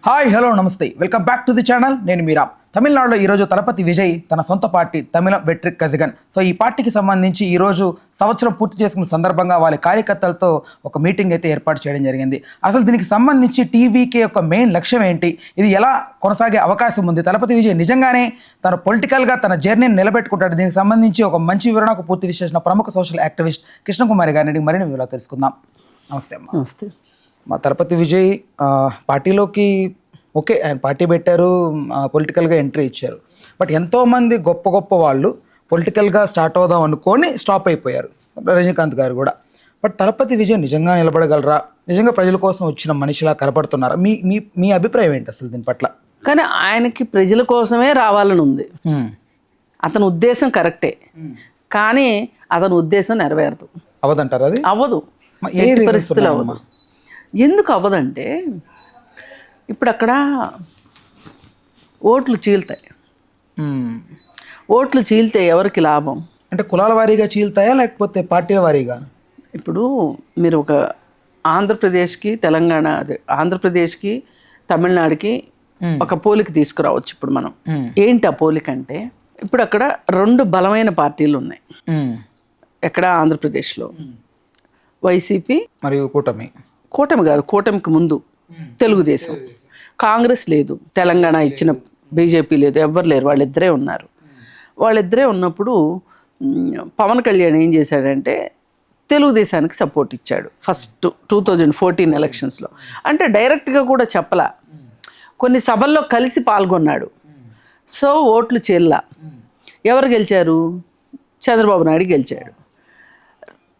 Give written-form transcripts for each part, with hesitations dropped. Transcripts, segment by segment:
Hi hello నమస్తే welcome back to the channel. నేను మీరా. తమిళనాడులో ఈరోజు తలపతి విజయ్ తన సొంత పార్టీ తమిళం వెట్రి కజగన్ ఈ పార్టీకి సంబంధించి ఈరోజు సంవత్సరం పూర్తి చేసుకున్న సందర్భంగా వాళ్ళ కార్యకర్తలతో ఒక మీటింగ్ అయితే ఏర్పాటు చేయడం జరిగింది. అసలు దీనికి సంబంధించి టీవీకే యొక్క మెయిన్ లక్ష్యం ఏంటి, ఇది ఎలా కొనసాగే అవకాశం ఉంది, తలపతి విజయ్ నిజంగానే తన పొలిటికల్గా తన జర్నీని నిలబెట్టుకుంటాడు, దీనికి సంబంధించి ఒక మంచి వివరణ, ఒక పూర్తి విశ్లేషణ ప్రముఖ సోషల్ యాక్టివిస్ట్ కృష్ణకుమారి గారిని మరిన్ని వివరాలు తెలుసుకుందాం. నమస్తే అమ్మా. నమస్తే. మా తలపతి విజయ్ పార్టీలోకి ఓకే ఆయన పార్టీ పెట్టారు, పొలిటికల్గా ఎంట్రీ ఇచ్చారు. బట్ ఎంతోమంది గొప్ప గొప్ప వాళ్ళు పొలిటికల్గా స్టార్ట్ అవుదాం అనుకొని స్టాప్ అయిపోయారు, రజనీకాంత్ గారు కూడా. బట్ తలపతి విజయ్ నిజంగా నిలబడగలరా, నిజంగా ప్రజల కోసం వచ్చిన మనిషిలా కనపడుతున్నారా? మీ మీ మీ అభిప్రాయం ఏంటి అసలు దీని పట్ల? కానీ ఆయనకి ప్రజల కోసమే రావాలని ఉంది. అతని ఉద్దేశం కరెక్టే, కానీ అతని ఉద్దేశం నెరవేరదు. అవదంటారు? అది అవ్వదు, పరిస్థితులు అవ్వదు. ఎందుకు అవ్వదంటే ఇప్పుడు అక్కడ ఓట్లు చీల్తాయి. ఓట్లు చీల్తే ఎవరికి లాభం? అంటే కులాల వారీగా చీల్తాయా లేకపోతే పార్టీల వారీగా? ఇప్పుడు మీరు ఒక ఆంధ్రప్రదేశ్కి తెలంగాణ, అదే ఆంధ్రప్రదేశ్కి తమిళనాడుకి ఒక పోలిక తీసుకురావచ్చు. ఇప్పుడు మనం ఏంటి ఆ పోలిక అంటే, ఇప్పుడు అక్కడ రెండు బలమైన పార్టీలు ఉన్నాయి. ఎక్కడ? ఆంధ్రప్రదేశ్లో వైసీపీ మరియు కూటమి. కూటమి కాదు, కూటమికి ముందు తెలుగుదేశం. కాంగ్రెస్ లేదు, తెలంగాణ ఇచ్చిన బీజేపీ లేదు, ఎవ్వరు లేరు, వాళ్ళిద్దరే ఉన్నారు. వాళ్ళిద్దరే ఉన్నప్పుడు పవన్ కళ్యాణ్ ఏం చేశాడంటే తెలుగుదేశానికి సపోర్ట్ ఇచ్చాడు ఫస్ట్ 2014 ఎలక్షన్స్లో. అంటే డైరెక్ట్గా కూడా చెప్పలా, కొన్ని సభల్లో కలిసి పాల్గొన్నాడు. సో ఓట్లు చేల్లా. ఎవరు గెలిచారు? చంద్రబాబు నాయుడు గెలిచాడు.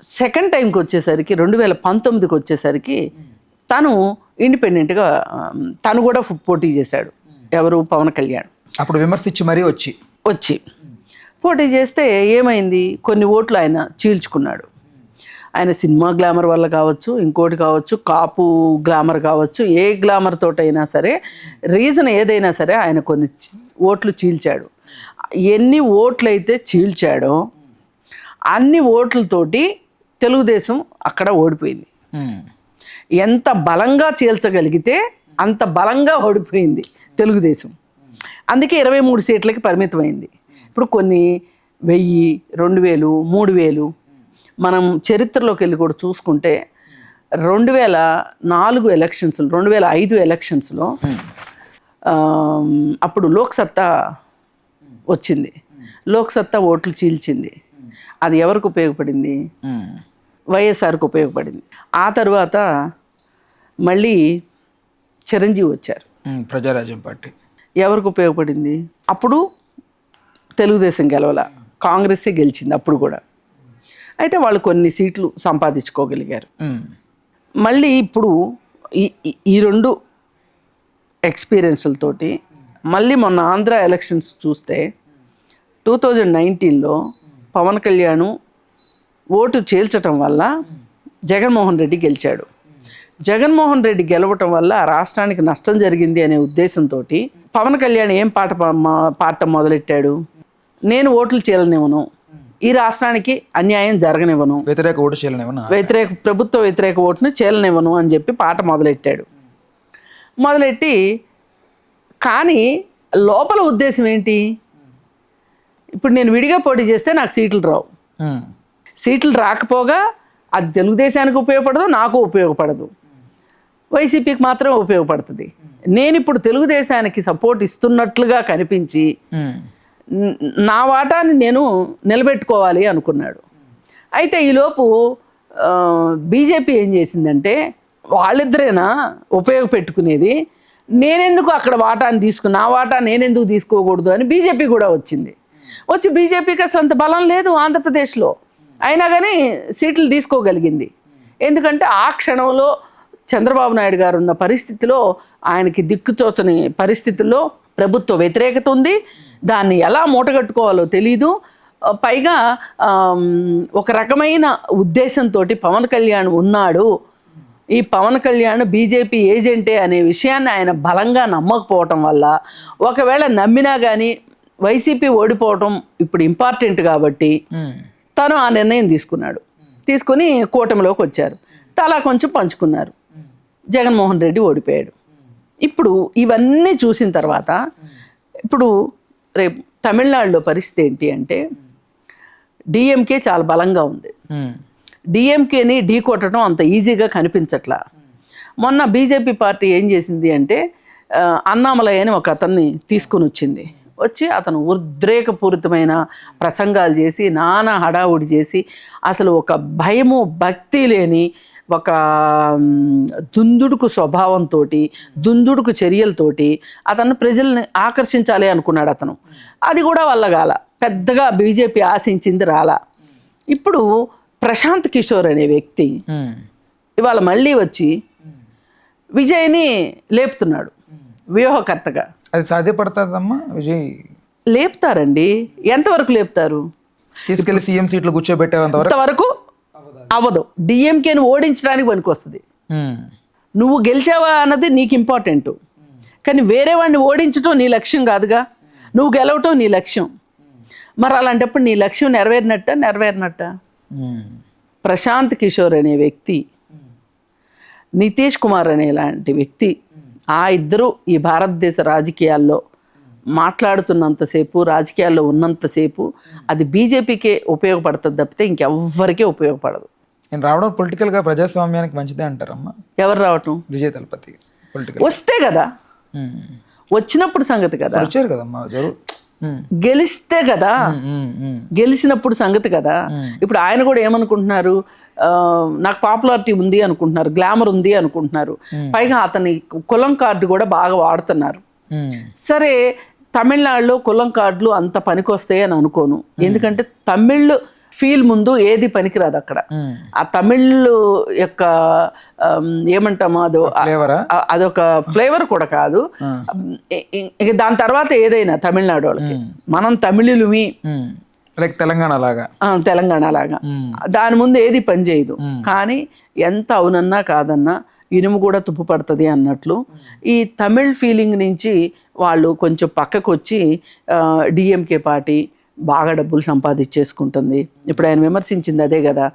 సెకండ్ టైంకి వచ్చేసరికి 2019కి వచ్చేసరికి తను ఇండిపెండెంట్గా తను కూడా పోటీ చేశాడు. ఎవరు? పవన్ కళ్యాణ్. అప్పుడు విమర్శించి మరీ వచ్చి పోటీ చేస్తే ఏమైంది? కొన్ని ఓట్లు ఆయన చీల్చుకున్నాడు. ఆయన సినిమా గ్లామర్ వల్ల కావచ్చు, ఇంకోటి కావచ్చు, కాపు గ్లామర్ కావచ్చు, ఏ గ్లామర్ తోటైనా సరే, రీజన్ ఏదైనా సరే ఆయన కొన్ని ఓట్లు చీల్చాడు. ఎన్ని ఓట్లయితే చీల్చాడో అన్ని ఓట్లతోటి తెలుగుదేశం అక్కడ ఓడిపోయింది. ఎంత బలంగా చీల్చగలిగితే అంత బలంగా ఓడిపోయింది తెలుగుదేశం. అందుకే 23 సీట్లకి పరిమితమైంది. ఇప్పుడు కొన్ని 1000, 2000, 3000 మనం చరిత్రలోకి వెళ్ళి కూడా చూసుకుంటే 2004 ఎలక్షన్స్లో, 2005 ఎలక్షన్స్లో అప్పుడు లోక్సత్తా వచ్చింది. లోక్సత్తా ఓట్లు చీల్చింది. అది ఎవరికి ఉపయోగపడింది? వైఎస్ఆర్కి ఉపయోగపడింది. ఆ తర్వాత మళ్ళీ చిరంజీవి వచ్చారు, ప్రజారాజ్యం పార్టీ. ఎవరికి ఉపయోగపడింది? అప్పుడు తెలుగుదేశం గెలవల, కాంగ్రెస్సే గెలిచింది అప్పుడు కూడా. అయితే వాళ్ళు కొన్ని సీట్లు సంపాదించుకోగలిగారు. మళ్ళీ ఇప్పుడు ఈ రెండు ఎక్స్పీరియన్స్లతోటి మళ్ళీ మొన్న ఆంధ్ర ఎలక్షన్స్ చూస్తే 2019లో పవన్ కళ్యాణ్ ఓటు చీల్చటం వల్ల జగన్మోహన్ రెడ్డి గెలిచాడు. జగన్మోహన్ రెడ్డి గెలవటం వల్ల రాష్ట్రానికి నష్టం జరిగింది అనే ఉద్దేశంతో పవన్ కళ్యాణ్ ఏం పాట మొదలెట్టాడు? నేను ఓట్లు చీలనివ్వను, ఈ రాష్ట్రానికి అన్యాయం జరగనివ్వను, ప్రభుత్వ వ్యతిరేక ఓటును చీలనివ్వను అని చెప్పి పాట మొదలెట్టాడు. మొదలెట్టి కానీ లోపల ఉద్దేశం ఏంటి? ఇప్పుడు నేను విడిగా పోటీ చేస్తే నాకు సీట్లు రావు. సీట్లు రాకపోగా అది తెలుగుదేశానికి ఉపయోగపడదు, నాకు ఉపయోగపడదు, వైసీపీకి మాత్రం ఉపయోగపడుతుంది. నేను ఇప్పుడు తెలుగుదేశానికి సపోర్ట్ ఇస్తున్నట్లుగా కనిపించి నా వాటాని నేను నిలబెట్టుకోవాలి అనుకున్నాడు. అయితే ఈలోపు బీజేపీ ఏం చేసిందంటే, వాళ్ళిద్దరేనా ఉపయోగపెట్టుకునేది, నేనెందుకు అక్కడ వాటాని నా వాటా నేనెందుకు తీసుకోకూడదు అని బీజేపీ కూడా వచ్చింది. వచ్చి బీజేపీకి అసలు అంత బలం లేదు ఆంధ్రప్రదేశ్లో, అయినా కానీ సీట్లు తీసుకోగలిగింది. ఎందుకంటే ఆ క్షణంలో చంద్రబాబు నాయుడు గారు ఉన్న పరిస్థితిలో, ఆయనకి దిక్కుతోచని పరిస్థితుల్లో ప్రభుత్వ వ్యతిరేకత ఉంది, దాన్ని ఎలా మూటగట్టుకోవాలో తెలీదు. పైగా ఒక రకమైన ఉద్దేశంతో పవన్ కళ్యాణ్ ఉన్నాడు, ఈ పవన్ కళ్యాణ్ బీజేపీ ఏజెంటే అనే విషయాన్ని ఆయన బలంగా నమ్మకపోవటం వల్ల, ఒకవేళ నమ్మినా కానీ వైసీపీ ఓడిపోవటం ఇప్పుడు ఇంపార్టెంట్ కాబట్టి తను ఆ నిర్ణయం తీసుకున్నాడు. తీసుకుని కూటమిలోకి వచ్చారు. తలా కొంచెం పంచుకున్నారు. జగన్మోహన్ రెడ్డి ఓడిపోయాడు. ఇప్పుడు ఇవన్నీ చూసిన తర్వాత ఇప్పుడు రేపు తమిళనాడులో పరిస్థితి ఏంటి అంటే డిఎంకే చాలా బలంగా ఉంది. డిఎంకేని ఢీ కొట్టడం అంత ఈజీగా కనిపించట్లా. మొన్న బీజేపీ పార్టీ ఏం చేసింది అంటే అన్నామలయ్య అని ఒక అతన్ని తీసుకుని వచ్చి అతను ఉద్రేకపూరితమైన ప్రసంగాలు చేసి నానా హడావుడి చేసి అసలు ఒక భయము భక్తి లేని ఒక దుందుడుకు స్వభావంతో దుందుడుకు చర్యలతోటి అతను ప్రజల్ని ఆకర్షించాలి అనుకున్నాడు అతను. అది కూడా వల్లగాల, పెద్దగా బీజేపీ ఆశించింది రాలా. ఇప్పుడు ప్రశాంత్ కిషోర్ అనే వ్యక్తి ఇవాళ మళ్ళీ వచ్చి విజయ్ని లేపుతున్నాడు వ్యూహకర్తగా. అది సాధ్యపడుతుందమ్మా? విజయ్ లేపుతారండి. ఎంతవరకు లేపుతారు? తీసుకెళ్లి సీఎం సీట్లు కూర్చోబెట్టేంతవరకు అవ్వదు. డిఎంకేని ఓడించడానికి పనికొస్తుంది. నువ్వు గెలిచావా అన్నది నీకు ఇంపార్టెంట్, కానీ వేరే వాడిని ఓడించడం నీ లక్ష్యం కాదుగా. నువ్వు గెలవటం నీ లక్ష్యం. మరి అలాంటప్పుడు నీ లక్ష్యం నెరవేరినట్ట. ప్రశాంత్ కిషోర్ అనే వ్యక్తి, నితీష్ కుమార్ అనే లాంటి వ్యక్తి, ఆ ఇద్దరు ఈ భారతదేశ రాజకీయాల్లో మాట్లాడుతున్నంతసేపు, రాజకీయాల్లో ఉన్నంతసేపు అది బీజేపీకే ఉపయోగపడుతుంది తప్పితే ఇంకెవ్వరికీ ఉపయోగపడదు. నేను రావడం పొలిటికల్గా ప్రజాస్వామ్యానికి మంచిదే అంటారమ్మా? ఎవరు రావటం? విజయ్ తలపతి పొలిటికల్ వస్తే కదా, వచ్చినప్పుడు సంగతి కదా. వచ్చారు కదమ్మా, గెలిస్తే కదా, గెలిచినప్పుడు సంగతి కదా. ఇప్పుడు ఆయన కూడా ఏమనుకుంటున్నారు, నాకు పాపులారిటీ ఉంది అనుకుంటున్నారు, గ్లామర్ ఉంది అనుకుంటున్నారు. పైగా అతని కులం కార్డు కూడా బాగా వాడుతున్నారు. సరే, తమిళనాడులో కులం కార్డులు అంత పనికొస్తాయి అని అనుకోను. ఎందుకంటే తమిళ్ ఫీల్ ముందు ఏది పనికిరాదు అక్కడ. ఆ తమిళ్ యొక్క ఏమంటామో అదొక ఫ్లేవర్ కూడా కాదు. ఇక దాని తర్వాత ఏదైనా తమిళనాడు వాళ్ళకి, మనం తమిళులుమి లైక్ తెలంగాణ లాగా దాని ముందు ఏది పనిచేయదు. కానీ ఎంత అవునన్నా కాదన్నా ఇనుము కూడా తుప్పు పడుతుంది అన్నట్లు ఈ తమిళ్ ఫీలింగ్ నుంచి వాళ్ళు కొంచెం పక్కకు వచ్చి డిఎంకే పార్టీ బాగా డబ్బులు సంపాదించేసుకుంటుంది. ఇప్పుడు ఆయన విమర్శించింది అదే కదా,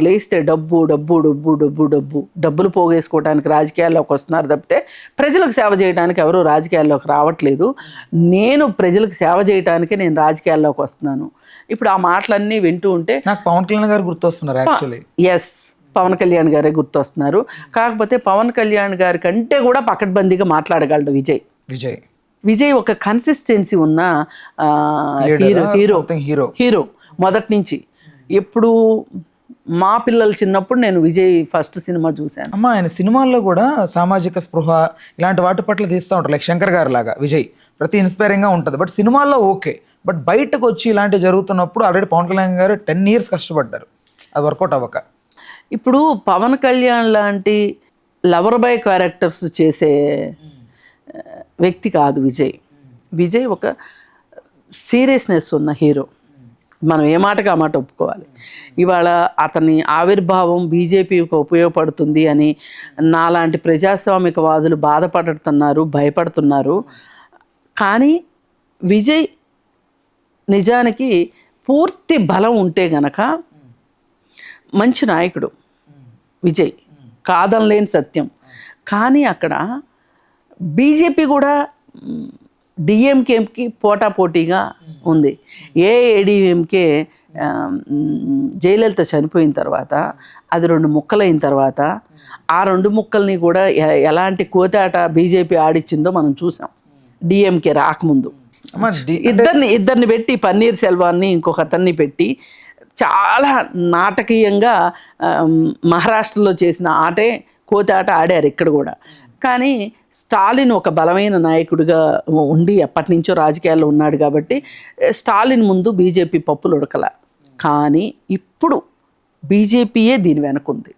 లేస్తే డబ్బులు పోగేసుకోవడానికి రాజకీయాల్లోకి వస్తున్నారు తప్పితే ప్రజలకు సేవ చేయడానికి ఎవరు రాజకీయాల్లోకి రావట్లేదు. నేను ప్రజలకు సేవ చేయడానికి నేను రాజకీయాల్లోకి వస్తున్నాను. ఇప్పుడు ఆ మాటలన్నీ వింటూ ఉంటే నాకు పవన్ కళ్యాణ్ గారు గుర్తొస్తున్నారు యాక్చువల్లీ. ఎస్, పవన్ కళ్యాణ్ గారే గుర్తొస్తున్నారు. కాకపోతే పవన్ కళ్యాణ్ గారి కంటే కూడా పకడ్బందీగా మాట్లాడగలడు విజయ్ ఒక కన్సిస్టెన్సీ ఉన్న హీరో మొదటి నుంచి. ఎప్పుడు మా పిల్లలు చిన్నప్పుడు నేను విజయ్ ఫస్ట్ సినిమా చూశాను. అమ్మ, ఆయన సినిమాల్లో కూడా సామాజిక స్పృహ ఇలాంటి వాటి పట్ల తీస్తూ ఉంటారు. లైక్ శంకర్ గారు లాగా విజయ్ ప్రతి ఇన్స్పైరింగ్గా ఉంటుంది. బట్ సినిమాల్లో ఓకే, బట్ బయటకు వచ్చి ఇలాంటివి జరుగుతున్నప్పుడు ఆల్రెడీ పవన్ కళ్యాణ్ గారు 10 years కష్టపడ్డారు, అది వర్కౌట్ అవ్వక. ఇప్పుడు పవన్ కళ్యాణ్ లాంటి లవర్ బాయ్ క్యారెక్టర్స్ చేసే వ్యక్తి కాదు విజయ్ ఒక సీరియస్నెస్ ఉన్న హీరో. మనం ఏ మాటగా ఆ మాట ఒప్పుకోవాలి. ఇవాళ అతని ఆవిర్భావం బీజేపీకి ఉపయోగపడుతుంది అని నాలాంటి ప్రజాస్వామికవాదులు బాధపడుతున్నారు, భయపడుతున్నారు. కానీ విజయ్ నిజానికి పూర్తి బలం ఉంటే గనక మంచి నాయకుడు విజయ్, కాదనలేని సత్యం. కానీ అక్కడ బీజేపీ కూడా డిఎంకేకి పోటాపోటీగా ఉంది. ఏఐఏడిఎంకే జయలలిత చనిపోయిన తర్వాత అది 2 ముక్కలైన తర్వాత ఆ 2 ముక్కల్ని కూడా ఎలాంటి కోతాట బీజేపీ ఆడిచ్చిందో మనం చూసాం. డిఎంకే రాకముందు ఇద్దరిని పెట్టి, పన్నీర్ సెల్వాన్ని ఇంకొక అతన్ని పెట్టి చాలా నాటకీయంగా మహారాష్ట్రలో చేసిన ఆటే కోతాట ఆడారు ఇక్కడ కూడా. కానీ స్టాలిన్ ఒక బలమైన నాయకుడిగా ఉండి ఎప్పటి నుంచో రాజకీయాల్లో ఉన్నాడు కాబట్టి స్టాలిన్ ముందు బీజేపీ పప్పులు ఉడకల. కానీ ఇప్పుడు బీజేపీయే దీని వెనకుంది.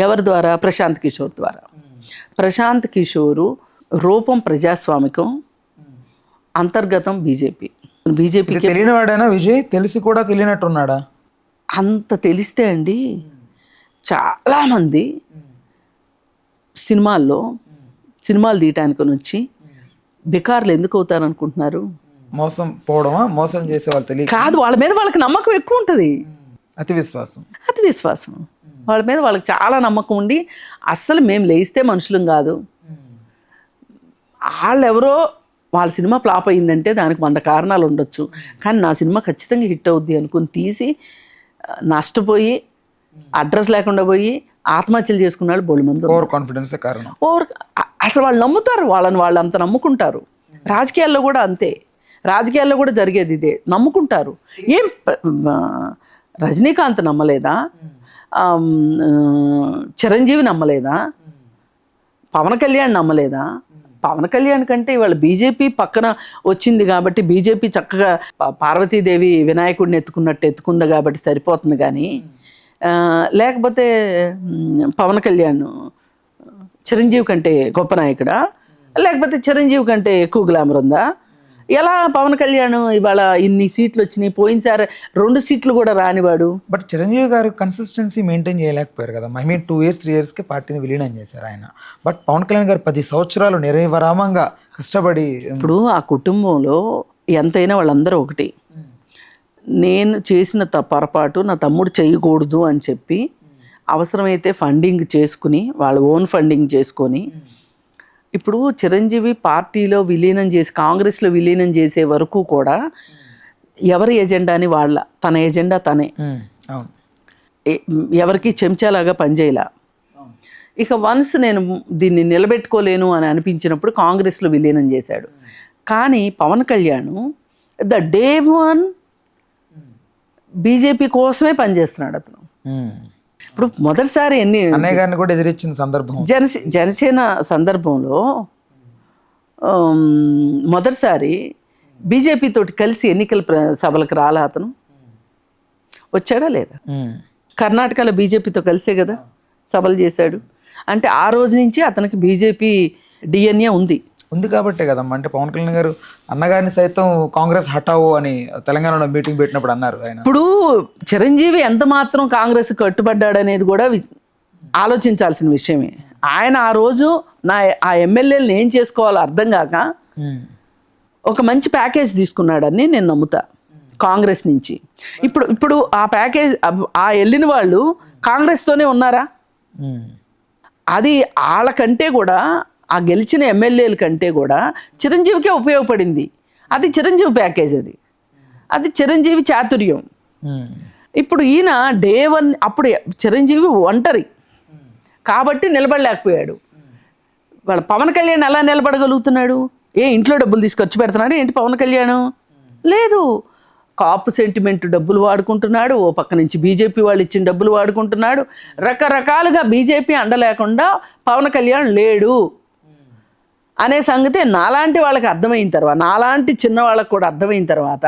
ఎవరి ద్వారా? ప్రశాంత్ కిషోర్ ద్వారా. ప్రశాంత్ కిషోరు రూపం ప్రజాస్వామికం, అంతర్గతం బీజేపీకి తెలియనివాడైనా విజయ్ తెలిసి కూడా తెలియనట్టున్నాడా? అంత తెలిస్తే అండి చాలామంది సినిమాలు తీయటానికి వచ్చి బికార్లు ఎందుకు అవుతారు అనుకుంటున్నారు? మోసం చేసే వాళ్ళు తెలియదు కాదు, వాళ్ళ మీద వాళ్ళకి నమ్మకం ఎక్కువ ఉంటుంది. అతి విశ్వాసం. వాళ్ళ మీద వాళ్ళకి చాలా నమ్మకం ఉండి అస్సలు మేము లేస్తే మనుషులం కాదు, వాళ్ళెవరో వాళ్ళ సినిమా ఫ్లాప్ అయిందంటే దానికి 100 కారణాలు ఉండొచ్చు, కానీ నా సినిమా ఖచ్చితంగా హిట్ అవుద్ది అనుకుని తీసి నష్టపోయి అడ్రస్ లేకుండా పోయి ఆత్మహత్యలు చేసుకున్న వాళ్ళు బోళ్ళు మంది. ఓవర్ కాన్ఫిడెన్స్ కారణం. అసలు వాళ్ళు నమ్ముతారు, వాళ్ళు అంత నమ్ముకుంటారు. రాజకీయాల్లో కూడా అంతే, రాజకీయాల్లో కూడా జరిగేది ఇదే, నమ్ముకుంటారు. ఏం రజనీకాంత్ నమ్మలేదా, చిరంజీవి నమ్మలేదా, పవన్ కళ్యాణ్ నమ్మలేదా? పవన్ కళ్యాణ్ కంటే ఇవాళ బీజేపీ పక్కన వచ్చింది కాబట్టి బీజేపీ చక్కగా పార్వతీదేవి వినాయకుడిని ఎత్తుకున్నట్టు ఎత్తుకుంది కాబట్టి సరిపోతుంది, కానీ లేకపోతే పవన్ కళ్యాణ్ చిరంజీవి కంటే గొప్ప నాయకుడా, లేకపోతే చిరంజీవి కంటే ఎక్కువ గ్లామర్ ఉందా? ఎలా పవన్ కళ్యాణ్ ఇవాళ ఇన్ని సీట్లు వచ్చినాయి, పోయినసారి 2 సీట్లు కూడా రానివాడు. బట్ చిరంజీవి గారు కన్సిస్టెన్సీ మెయింటైన్ చేయలేకపోయారు కదా. ఐ మీన్ 2 years 3 yearsకి పార్టీని విలీనం చేశారు ఆయన. బట్ పవన్ కళ్యాణ్ గారు 10 సంవత్సరాలు నిరవరామంగా కష్టపడి. ఇప్పుడు ఆ కుటుంబంలో ఎంతైనా వాళ్ళందరూ ఒకటి. నేను చేసిన పొరపాటు నా తమ్ముడు చేయకూడదు అని చెప్పి అవసరమైతే ఫండింగ్ చేసుకుని వాళ్ళ ఓన్ ఫండింగ్ చేసుకొని ఇప్పుడు చిరంజీవి పార్టీలో విలీనం చేసి కాంగ్రెస్లో విలీనం చేసే వరకు కూడా ఎవరి ఎజెండాని వాళ్ళ, తన ఎజెండా తనే, ఎవరికి చెంచాలాగా పనిచేయలా. ఇక వన్స్ నేను దీన్ని నిలబెట్టుకోలేను అని అనిపించినప్పుడు కాంగ్రెస్లో విలీనం చేశాడు. కానీ Pavan Kalyan the day one BJP కోసమే పనిచేస్తున్నాడు అతను. ఇప్పుడు మొదటిసారి అన్నయ్య గారిని కూడా ఎదిరించిన సందర్భం జనసేన సందర్భంలో మొదటిసారి బీజేపీ తోటి కలిసి ఎన్నికల సభలకు రాలా అతను, వచ్చాడా లేదా? కర్ణాటకలో బీజేపీతో కలిసే కదా సభలు చేశాడు. అంటే ఆ రోజు నుంచి అతనికి బీజేపీ డిఎన్ఏ ఉంది కాబట్టే కదమ్మా. అంటే పవన్ కళ్యాణ్ గారు అన్నగారిని సైతం కాంగ్రెస్ హటావో అని తెలంగాణలో మీటింగ్ పెట్టినప్పుడు అన్నారు ఆయన. ఇప్పుడు చిరంజీవి ఎంత మాత్రం కాంగ్రెస్ కట్టుబడ్డాడనేది కూడా ఆలోచించాల్సిన విషయమే. ఆయన ఆ రోజు ఆ ఎమ్మెల్యేలను ఏం చేసుకోవాలో అర్థం కాక ఒక మంచి ప్యాకేజ్ తీసుకున్నాడని నేను నమ్ముతా కాంగ్రెస్ నుంచి. ఇప్పుడు ఆ ప్యాకేజ్ ఆ వెళ్ళిన వాళ్ళు కాంగ్రెస్తోనే ఉన్నారా? అది వాళ్ళకంటే కూడా ఆ గెలిచిన ఎమ్మెల్యేల కంటే కూడా చిరంజీవికే ఉపయోగపడింది. అది చిరంజీవి ప్యాకేజ్, అది చిరంజీవి చాతుర్యం. ఇప్పుడు ఈయన డే వన్ అప్పుడు చిరంజీవి ఒంటరి కాబట్టి నిలబడలేకపోయాడు. వాళ్ళ పవన్ కళ్యాణ్ ఎలా నిలబడగలుగుతున్నాడు? ఇంట్లో డబ్బులు తీసుకొచ్చి పెడుతున్నాడు ఏంటి పవన్ కళ్యాణ్? లేదు, కాపు సెంటిమెంట్ డబ్బులు వాడుకుంటున్నాడు, ఓ పక్క నుంచి బీజేపీ వాళ్ళు ఇచ్చిన డబ్బులు వాడుకుంటున్నాడు. రకరకాలుగా బీజేపీ అండలేకుండా పవన్ కళ్యాణ్ లేడు అనే సంగతి నాలాంటి వాళ్ళకి అర్థమైన తర్వాత, నాలాంటి చిన్న వాళ్ళకి కూడా అర్థమైన తర్వాత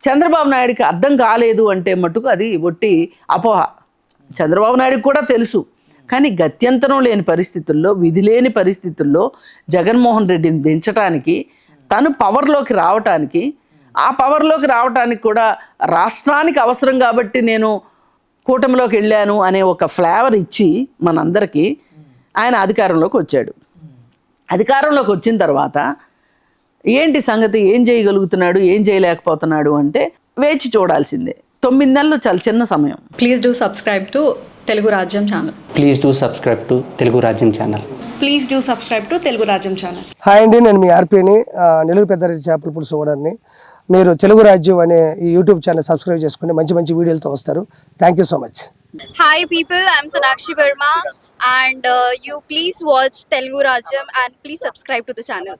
చంద్రబాబు నాయుడికి అర్థం కాలేదు అంటే మటుకు అది ఒట్టి అపోహ. చంద్రబాబు నాయుడికి కూడా తెలుసు, కానీ గత్యంతరం లేని పరిస్థితుల్లో, విధి లేని పరిస్థితుల్లో జగన్మోహన్ రెడ్డిని దించడానికి, తను పవర్లోకి రావటానికి, ఆ పవర్లోకి రావటానికి కూడా రాష్ట్రానికి అవసరం కాబట్టి నేను కూటమిలోకి వెళ్ళాను అనే ఒక ఫ్లేవర్ ఇచ్చి మనందరికీ ఆయన అధికారంలోకి వచ్చాడు. అధికారంలోకి వచ్చిన తర్వాత ఏంటి సంగతి, ఏం చేయగలుగుతున్నాడు, ఏం చేయలేకపోతున్నాడు అంటే వేచి చూడాల్సిందే. 9 నెలలు చాలా చిన్న సమయం. Please do subscribe to Telugu Rajyam channel. Please do subscribe to Telugu Rajyam channel. Please do subscribe to Telugu Rajyam channel. Hi అండి, నేను మీ ఆర్పీని, నెల్లూరు పెద్దారెడ్డి చేపల పులుసు ఓనర్ని. మీరు తెలుగు రాజ్యం అనే ఈ యూట్యూబ్ ఛానల్ సబ్స్క్రైబ్ చేసుకుని మంచి మంచి వీడియోలతో వస్తారు. Thank you so much. Hi people, I'm Sonakshi Verma and you please watch Telugu Rajyam and please subscribe to the channel.